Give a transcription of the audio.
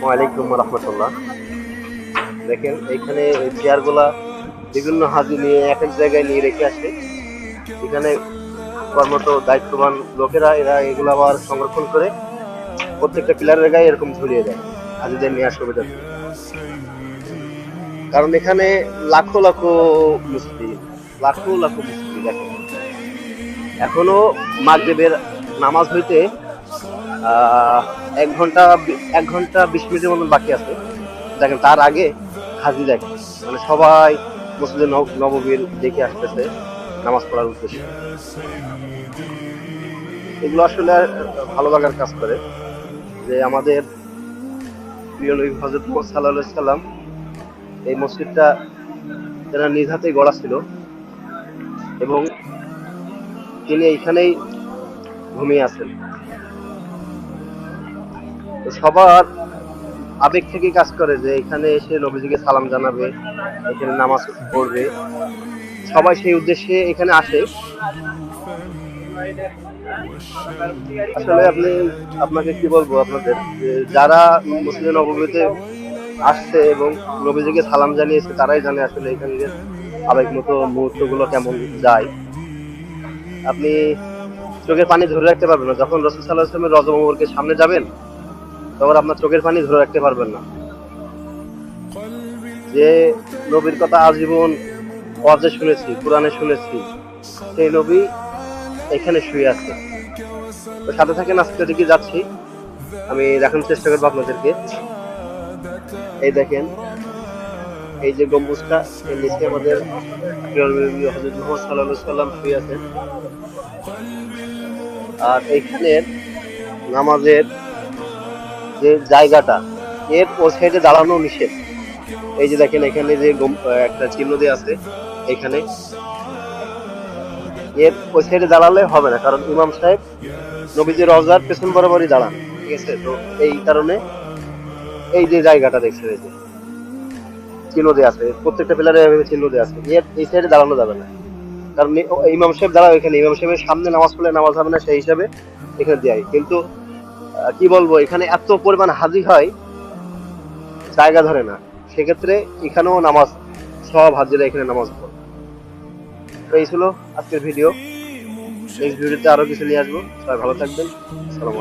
ওয়ালাইকুম রহমতুল্লাহ। দেখেন এইখানে চেয়ারগুলা বিভিন্ন হাজি নিয়ে এক এক জায়গায় নিয়ে রেখে আসে। এখানে কর্মরত দায়িত্ববান লোকেরা এরা এগুলো আবার সংরক্ষণ করে প্রত্যেকটা পিলারের গায়ে এরকম ঝুলিয়ে দেয় হাজিদের নেওয়ার সুবিধা। কারণ এখানে লাখো লাখো মুসলিম, লাখো লাখো মুসলিম দেখেন এখনো মাগরিবের নামাজ হইতে আহ 1 ঘন্টা 20 মিনিটের মতন বাকি আছে। দেখেন তার আগে হাজি দেখেন মানে সবাই মসজিদে নববীর দেখে আসতেছে নামাজ পড়ার উদ্দেশ্যে। এগুলো আসলে ভালো লাগার কাজ করে যে আমাদের প্রিয় নবী হযরত মুহাম্মদ সাল্লাল্লাহু আলাইহি সাল্লাম এই মসজিদটা তারা নিজ হাতেই গড়া ছিল এবং তিনি এইখানেই ঘুমিয়ে আছেন। তো সবার আবেগ থেকে কাজ করে যে এখানে এসে নবীজিকে সালাম জানাবে, এখানে নামাজ পড়বে, সবাই সেই উদ্দেশ্যে এখানে আসে। আসলে আপনাকে কি বলবো আপনাদের যারা মসজিদে নববীতে আসছে এবং নবীজিকে সালাম জানিয়েছে তারাই জানে আসলে এখানকার আবেগ মতো মুহূর্ত গুলো কেমন যায়। আপনি চোখের পানি ধরে রাখতে পারবেন না যখন রাসূল সাল্লাল্লাহু আলাইহি ওয়াসাল্লামের রওজা মুবারকের সামনে যাবেন, তখন আপনার চোখের পানি ধরে রাখতে পারবেন না। যে নবীর কথা আজীবন ওয়াজে শুনেছি, কোরআনে শুনেছি, সেই নবী এখানে শুয়ে আছে। তো সাথে থাকেন, আজকে দিকে যাচ্ছি, আমি দেখানোর চেষ্টা করবো আপনাদেরকে। এই দেখেন এই যে গম্বুজটা, এর নিচে আমাদের হযরত মুহাম্মদ সাল্লাল্লাহু আলাইহি সাল্লাম শুয়ে আছেন। আর এইখানের নামাজের যে জায়গাটা, এর ও সাইডে দাঁড়ানো নিষেধ। এই যে দেখেন এখানে যে একটা চিহ্ন দেওয়া আছে, এখানে এর ওই সাইডে দাঁড়ালে হবে না, কারণ ইমাম সাহেব নবীজির রওজার পেছন বরাবরই দাঁড়ান, ঠিক আছে? তো এই কারণে এই যে জায়গাটা দেখছেন, এই যে চিহ্ন দেওয়া আছে, প্রত্যেকটা পিলারে চিহ্ন দেওয়া আছে, এর এই সাইডে দাঁড়ানো যাবে না, কারণ ইমাম সাহেব দাঁড়াও এখানে, ইমাম সাহেবের সামনে নামাজ পড়লে নামাজ হবে না, সেই হিসাবে এখানে দেয়। কিন্তু কি বলবো, এখানে এত পরিমাণ হাজি হয় জায়গা ধরে না, সেক্ষেত্রে এখানেও নামাজ, সব হাজিরা এখানে নামাজ পড়ে। তো এই ছিল আজকের ভিডিও। নেক্সট ভিডিওতে আরো কিছু নিয়ে আসবো। সবাই ভালো থাকবেন। আসসালামু আলাইকুম।